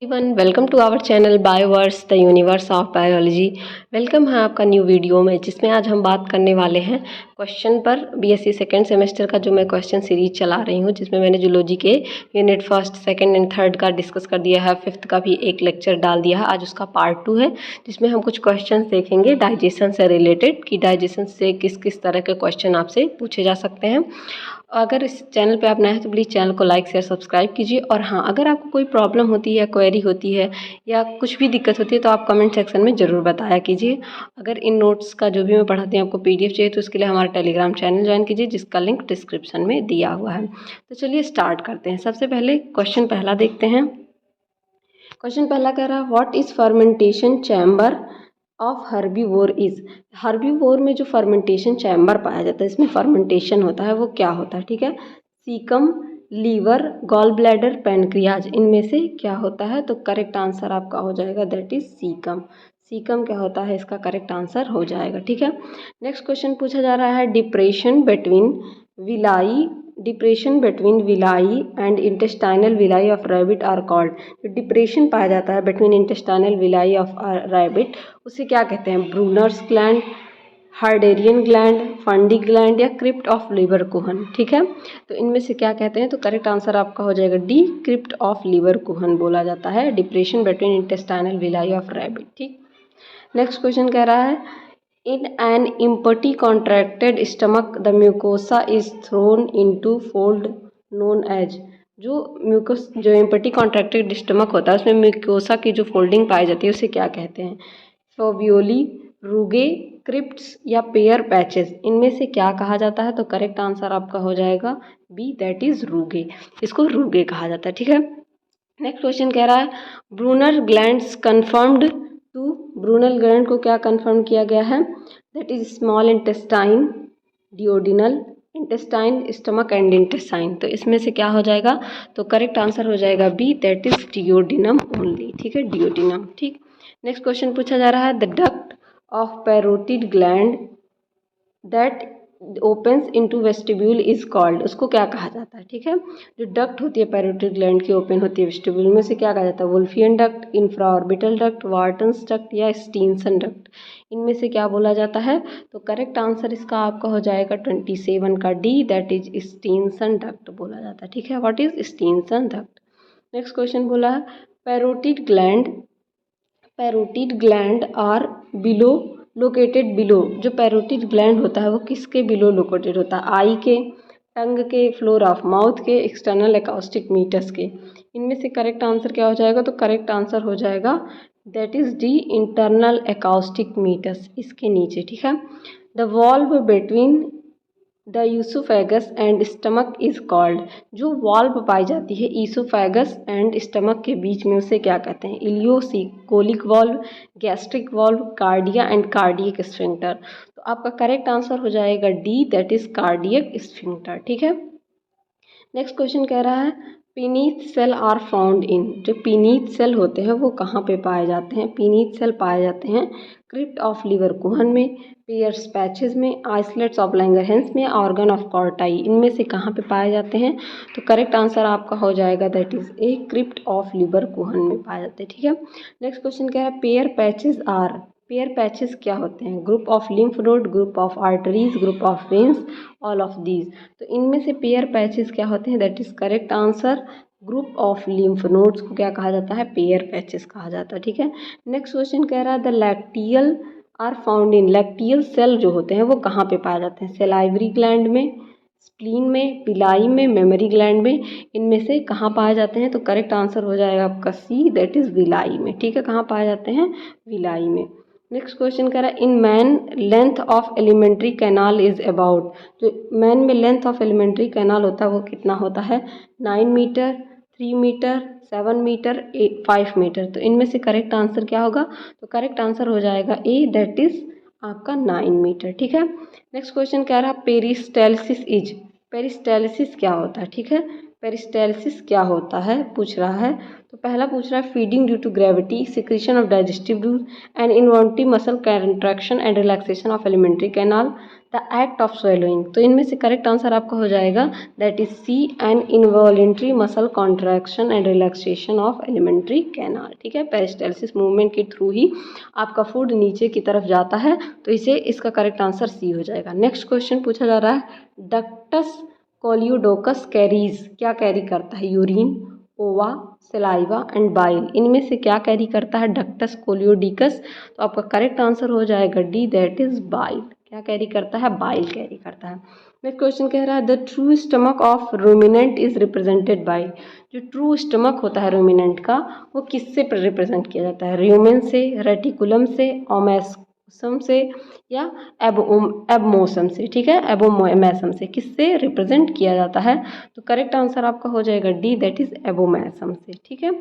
Everyone welcome to our channel Bioverse the universe of biology. Welcome है आपका new video में, जिसमें आज हम बात करने वाले हैं क्वेश्चन पर। बीएससी सेकेंड सेमेस्टर का जो मैं क्वेश्चन सीरीज चला रही हूँ, जिसमें मैंने जूलॉजी के unit first, second and third का डिस्कस कर दिया है, फिफ्थ का भी एक लेक्चर डाल दिया है। आज उसका पार्ट 2 है, जिसमें हम कुछ क्वेश्चन देखेंगे डाइजेशन से रिलेटेड, कि डाइजेशन से किस किस तरह के क्वेश्चन आपसे पूछे जा सकते हैं। अगर इस चैनल पे आप नए हैं तो प्लीज़ चैनल को लाइक शेयर सब्सक्राइब कीजिए। और हाँ, अगर आपको कोई प्रॉब्लम होती है, क्वेरी होती है या कुछ भी दिक्कत होती है तो आप कमेंट सेक्शन में ज़रूर बताया कीजिए। अगर इन नोट्स का जो भी मैं पढ़ाती हूँ आपको पीडीएफ चाहिए तो उसके लिए हमारा टेलीग्राम चैनल ज्वाइन कीजिए, जिसका लिंक डिस्क्रिप्शन में दिया हुआ है। तो चलिए स्टार्ट करते हैं। सबसे पहले क्वेश्चन पहला देखते हैं। क्वेश्चन पहला कह रहा है, what is fermentation chamber of herbivore is. Herbivore में जो फर्मेंटेशन चैम्बर पाया जाता है, इसमें फर्मेंटेशन होता है, वो क्या होता है? ठीक है, caecum, liver, gall bladder, pancreas, इनमें से क्या होता है? तो करेक्ट आंसर आपका हो जाएगा दैट इज सीकम। सीकम क्या होता है, इसका करेक्ट आंसर हो जाएगा। ठीक है, नेक्स्ट क्वेश्चन पूछा जा रहा है, depression between villi and intestinal villi of rabbit are called. जो डिप्रेशन पाया जाता है between intestinal villi of rabbit, उसे क्या कहते हैं? Brunner's gland, Harderian gland, fundic gland या क्रिप्ट ऑफ लीवर कुहन। ठीक है, तो इनमें से क्या कहते हैं? तो करेक्ट आंसर आपका हो जाएगा D, crypt of Lieberkuhn बोला जाता है depression between intestinal villi of rabbit. ठीक, नेक्स्ट क्वेश्चन कह रहा है, in an empty contracted stomach the mucosa is thrown into fold known as. जो इम्पटी कॉन्ट्रैक्टेड स्टमक होता है, उसमें म्यूकोसा की जो फोल्डिंग पाई जाती है उसे क्या कहते हैं? फोवियोली, रूगे, क्रिप्ट्स या पेयर पैचेस, इनमें से क्या कहा जाता है? तो करेक्ट आंसर आपका हो जाएगा बी, दैट इज रूगे। इसको रूगे कहा जाता है। ठीक है, नेक्स्ट क्वेश्चन कह रहा है, Brunner glands confirmed to. Brunner gland को क्या कन्फर्म किया गया है? That is small intestine, duodenal intestine, stomach and intestine. तो इसमें से क्या हो जाएगा? तो करेक्ट आंसर हो जाएगा B, that is duodenum only. ठीक है, डिओडिनम। ठीक, नेक्स्ट क्वेश्चन पूछा जा रहा है, the duct of parotid gland that opens into vestibule is called. उसको क्या कहा जाता है? ठीक है, जो डक्ट होती है पैरोटिड ग्लैंड की, ओपन होती है वेस्टिब्यूल में, से क्या कहा जाता है? Wolffian duct, infraorbital duct, Wharton's duct या स्टीनसन डक्ट, इनमें से क्या बोला जाता है? तो करेक्ट आंसर इसका आपका हो जाएगा 27 का D, that is Stenson duct बोला जाता है। ठीक है, what is Stenson duct. Next question बोला है, parotid gland are below located below. जो पैरोटिड ग्लैंड होता है वो किसके बिलो लोकेटेड होता है? आई के, टंग के, फ्लोर ऑफ माउथ के, एक्सटर्नल एकॉस्टिक मीटस के। इनमें से करेक्ट आंसर क्या हो जाएगा? तो करेक्ट आंसर हो जाएगा that is D, internal acoustic meatus, इसके नीचे। ठीक है, the valve between the oesophagus and stomach is called. जो वॉल्व पाई जाती है ईसोफेगस एंड स्टमक के बीच में, उसे क्या कहते हैं? Ileocaecal valve, gastric valve, cardia and cardiac sphincter. तो आपका करेक्ट आंसर हो जाएगा D, that is cardiac sphincter. ठीक है, नेक्स्ट क्वेश्चन कह रहा है, Paneth cell are found in. जो पीनीथ सेल होते हैं वो कहाँ पे पाए जाते हैं? पीनीथ सेल पाए जाते हैं क्रिप्ट ऑफ लीवर कुहन में, पेयर्स पैचेज में, आइसलेट्स ऑफ लैंगरहेंस में, ऑर्गन ऑफ कॉर्टाई, इनमें से कहाँ पे पाए जाते हैं? तो करेक्ट आंसर आपका हो जाएगा that is A, crypt of Lieberkuhn में पाए जाते हैं। ठीक है, नेक्स्ट क्वेश्चन कह रहा है, पेयर पैचेस क्या होते हैं? Group of lymph node, group of arteries, group of veins, all of these. तो इनमें से पेयर पैचेस क्या होते हैं? That is correct answer group of lymph nodes को क्या कहा जाता है? पेयर पैचेस कहा जाता है। ठीक है, नेक्स्ट क्वेश्चन कह रहा है, the lacteal are found in. Lacteal cell जो होते हैं वो कहाँ पे पाए जाते हैं? सेलाइवरी ग्लैंड में, स्प्लीन में, पिलाई में, मेमोरी ग्लैंड में, इनमें से कहाँ पाए जाते हैं? तो करेक्ट आंसर हो जाएगा आपका सी, दैट इज विलाई में। ठीक है, कहाँ पाए जाते हैं? विलाई में। नेक्स्ट क्वेश्चन कह रहा है, in man length of alimentary canal is about. जो मैन में लेंथ ऑफ एलिमेंट्री कैनाल होता है वो कितना होता है? 9 मीटर, 3 मीटर, 7 मीटर, 5 मीटर। तो इनमें से करेक्ट आंसर क्या होगा? तो करेक्ट आंसर हो जाएगा ए, दैट इज आपका 9 मीटर। ठीक है, नेक्स्ट क्वेश्चन कह रहा है, पेरिस्टेलिसिस क्या होता है? ठीक है, पेरिस्टेलिसिस क्या होता है पूछ रहा है। तो पहला पूछ रहा है, feeding due to gravity, secretion of digestive juice and involuntary muscle contraction and relaxation of alimentary canal. The act of swallowing। तो इनमें से करेक्ट आंसर आपका हो जाएगा that is C, an involuntary muscle contraction and relaxation of alimentary canal. ठीक है, peristalsis movement के through ही आपका फूड नीचे की तरफ जाता है, तो इसे इसका करेक्ट आंसर सी हो जाएगा। नेक्स्ट क्वेश्चन पूछा जा रहा है डक्टस कोलियोडोकस कैरीज क्या कैरी करता है? यूरिन, ओवा, सलाइवा एंड बाइल। इनमें से क्या कैरी करता है डक्टस कोलियोडिकस? तो आपका करेक्ट आंसर हो जाएगा डी, दैट इज बाइल। क्या कैरी करता है? बाइल कैरी करता है। नेक्स्ट क्वेश्चन कह रहा है the true stomach of ruminant is represented by. जो ट्रू स्टमक होता है रूमिनेंट का वो किससे रिप्रेजेंट किया जाता है? र्यूमेन से, रेटिकुलम से, ओमेसम से या एबमोसम से। ठीक है, एबोमेसम से किससे रिप्रेजेंट किया जाता है? तो करेक्ट आंसर आपका हो जाएगा डी, दैट इज एबोमेसम से। ठीक है,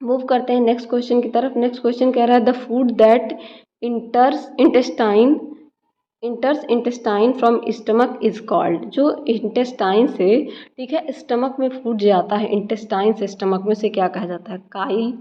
मूव करते हैं नेक्स्ट क्वेश्चन की तरफ। नेक्स्ट क्वेश्चन कह रहा है the food that इंटर्स intestine from stomach is called. जो इंटेस्टाइन से, ठीक है, स्टमक में फूड जाता है इंटेस्टाइन से स्टमक में, से क्या कहा जाता है? Chyle,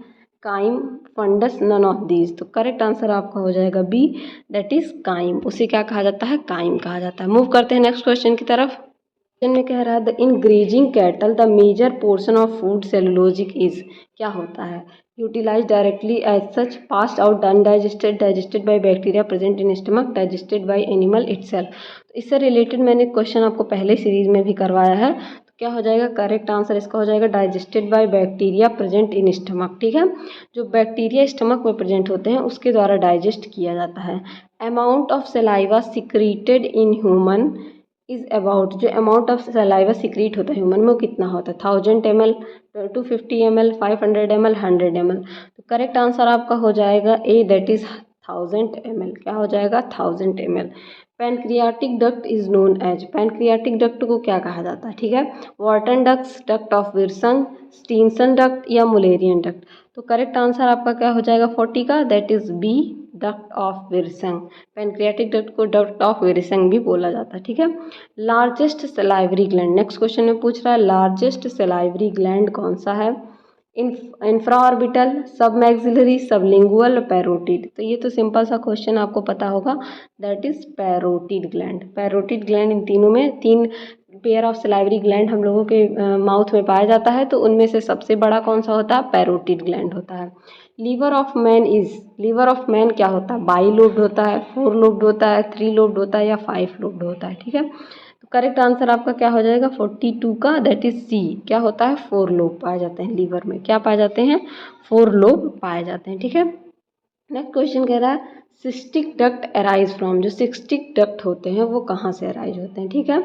chyme, fundus, none of these. तो करेक्ट आंसर आपका हो जाएगा बी, दैट इज काइम। उसे क्या कहा जाता है? काइम कहा जाता है। मूव करते हैं नेक्स्ट क्वेश्चन की तरफ। क्वेश्चन में कह रहा है the in grazing cattle the major portion of food cellulosic is. क्या होता है? Utilize directly as such, passed out, undigested, digested by bacteria present in stomach, digested by animal itself. तो इससे रिलेटेड मैंने क्वेश्चन आपको पहले सीरीज में भी करवाया है। तो क्या हो जाएगा? करेक्ट आंसर इसका हो जाएगा digested by bacteria present in stomach. ठीक है, जो बैक्टीरिया स्टमक में प्रेजेंट होते हैं उसके द्वारा डाइजेस्ट किया जाता है। Amount of saliva secreted in human is about. जो अमाउंट ऑफ सलाइवा सिक्रीट होता है ह्यूमन में वो कितना होता है? 1000 ml, 250 ml, 500 ml, 100 ml। तो करेक्ट आंसर आपका हो जाएगा ए, दैट इज 1000 ml। क्या हो जाएगा? 1000 ml। Pancreatic duct is known as. Pancreatic duct को क्या कहा जाता है? ठीक है, Wharton duct, duct of Wilson, Stenson duct या मुलेरियन डक्ट। तो करेक्ट आंसर आपका क्या हो जाएगा 40 का? That is B, duct of Wilson. Pancreatic duct को डक्ट ऑफ विल्सन भी बोला जाता है। ठीक है, largest salivary gland. Next question में पूछ रहा है लार्जेस्ट सलाइवरी ग्लैंड कौन सा है? इंफ्रा ऑर्बिटल, सब मैक्सिलरी, सबलिंगुअल, पैरोटिड। तो ये तो सिंपल सा क्वेश्चन आपको पता होगा, that is parotid gland. Parotid gland in तीनों में, तीन पेयर ऑफ सलाइवरी ग्लैंड हम लोगों के माउथ में पाया जाता है, तो उनमें से सबसे बड़ा कौन सा होता है? पैरोटिड ग्लैंड होता है। Liver of man is. Liver of man क्या होता है? बाई लोब्ड होता है, 4 लोब्ड होता है, 3 लोब्ड होता है या 5 लोब्ड होता है। ठीक है, तो करेक्ट आंसर आपका क्या हो जाएगा 42 का? That is C. क्या होता है? 4 लोब पाए जाते हैं लीवर में। क्या पाए जाते हैं? 4 लोब पाए जाते हैं। ठीक है, नेक्स्ट क्वेश्चन कह रहा है सिस्टिक डक्ट अराइज फ्रॉम। जो सिस्टिक डक्ट होते हैं वो कहाँ से अराइज होते हैं? ठीक है,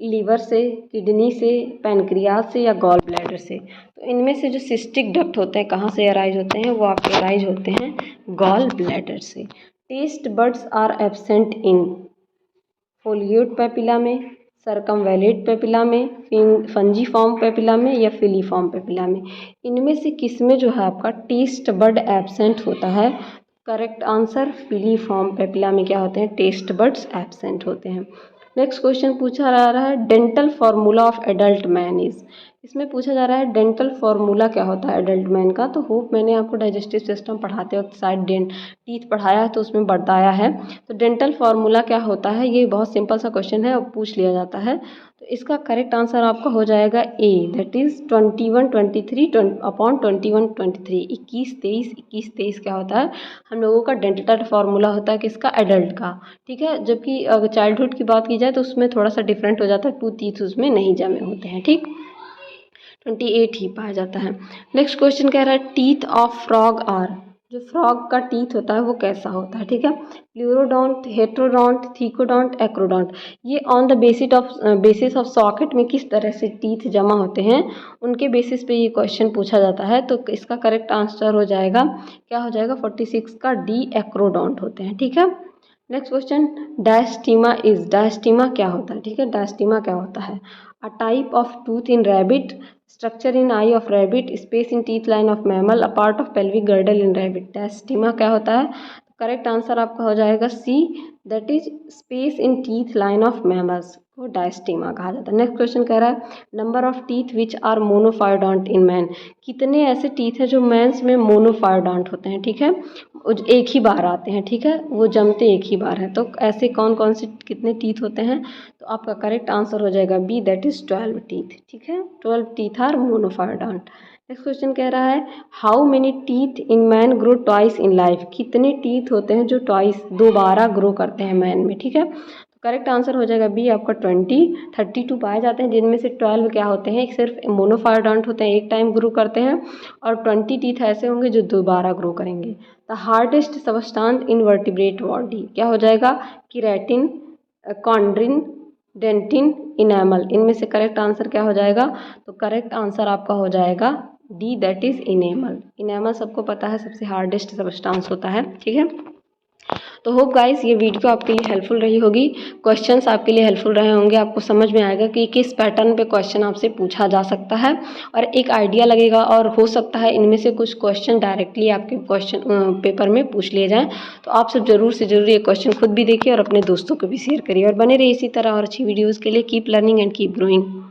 लीवर से, किडनी से, पैनक्रियाज से या गॉल ब्लैडर से। तो इनमें से जो सिस्टिक डक्ट होते हैं कहाँ से अराइज होते हैं? वो आपके अराइज होते हैं गॉल ब्लैडर से। Test buds are absent in foliate papilla में, सर्कमवैलेट पेपिला में, फंजीफॉर्म पेपिला में या फिलीफॉर्म पेपिला में। इनमें से किस में जो है आपका टेस्ट बड एब्सेंट होता है? करेक्ट आंसर फिलीफॉर्म पेपिला में क्या होते हैं? टेस्ट बड्स एब्सेंट होते हैं। नेक्स्ट क्वेश्चन पूछा जा रहा है dental formula of adult man is. इसमें पूछा जा रहा है डेंटल फार्मूला क्या होता है एडल्ट मैन का। तो होप मैंने आपको डाइजेस्टिव सिस्टम पढ़ाते वक्त शायद टीथ पढ़ाया है तो उसमें बताया है। तो डेंटल फार्मूला क्या होता है? ये बहुत सिंपल सा क्वेश्चन है और पूछ लिया जाता है। तो इसका करेक्ट आंसर आपका हो जाएगा ए, दैट इज 21/23/21/23। 21/23 क्या होता है? हम लोगों का डेंटल फार्मूला होता है किसका? एडल्ट का। ठीक है, जबकि अगर चाइल्डहुड की बात की जाए तो उसमें थोड़ा सा डिफरेंट हो जाता है, 2 टीथ उसमें नहीं जमे होते हैं। ठीक, 28 ही पाया जाता है। नेक्स्ट क्वेश्चन कह रहा है टीथ ऑफ फ्रॉग आर। जो फ्रॉग का टीथ होता है वो कैसा होता है? ठीक है, प्लूरोडोंट, हेट्रोडोंट, थीकोडोंट, एक्रोडोंट। ये on the basis of socket में किस तरह से टीथ जमा होते हैं उनके बेसिस पे ये क्वेश्चन पूछा जाता है। तो इसका करेक्ट आंसर हो जाएगा, क्या हो जाएगा 46 का? डी, एक्रोडोंट होते हैं। ठीक है, next question diastema is. Diastema क्या होता है? ठीक है, डायस्टीमा क्या होता है? A type of tooth in rabbit, structure in eye of rabbit, space in teeth line of mammal, a part of pelvic girdle in rabbit. Diastema क्या होता है? करेक्ट आंसर आपका हो जाएगा C, that is space in teeth line of mammals. को diastema कहा जाता है। नेक्स्ट क्वेश्चन कह रहा है number of teeth which are monophyodont in man, कितने ऐसे टीथ हैं जो मैंस में मोनोफायोडोंट होते हैं, ठीक है, एक ही बार आते हैं, ठीक है, वो जमते एक ही बार है। तो ऐसे कौन कौन से कितने टीथ होते हैं, तो आपका करेक्ट आंसर हो जाएगा बी, दैट इज 12 टीथ, ठीक है, 12 teeth are monophyodont. Next question कह रहा है how many teeth in man grow twice in life, कितने टीथ होते हैं जो ट्वाइस दोबारा ग्रो करते हैं मैन में, ठीक है। तो करेक्ट आंसर हो जाएगा बी आपका 32 पाए जाते हैं, जिनमें से 12 क्या होते हैं, सिर्फ मोनोफायोडोंट होते हैं, एक टाइम ग्रो करते हैं, और 20 टीथ ऐसे होंगे जो दोबारा ग्रो करेंगे। The hardest substance in vertebrate body क्या हो जाएगा, किरेटिन, कॉन्ड्रिन, डेंटिन, इनेमल, इनमें से करेक्ट आंसर क्या हो जाएगा, तो करेक्ट आंसर आपका हो जाएगा D, that is enamel. Enamel सबको पता है सबसे हार्डेस्ट सबस्टांस होता है, ठीक है। तो होप गाइस ये वीडियो आपके लिए हेल्पफुल रही होगी, क्वेश्चंस आपके लिए हेल्पफुल रहे होंगे, आपको समझ में आएगा कि किस पैटर्न पे क्वेश्चन आपसे पूछा जा सकता है, और एक आइडिया लगेगा, और हो सकता है इनमें से कुछ क्वेश्चन डायरेक्टली आपके क्वेश्चन पेपर में पूछ लिए जाएँ। तो आप सब ज़रूर से ज़रूर ये क्वेश्चन खुद भी देखिए और अपने दोस्तों को भी शेयर करिए, और बने रहिए इसी तरह और अच्छी वीडियोज़ के लिए। Keep learning and keep growing.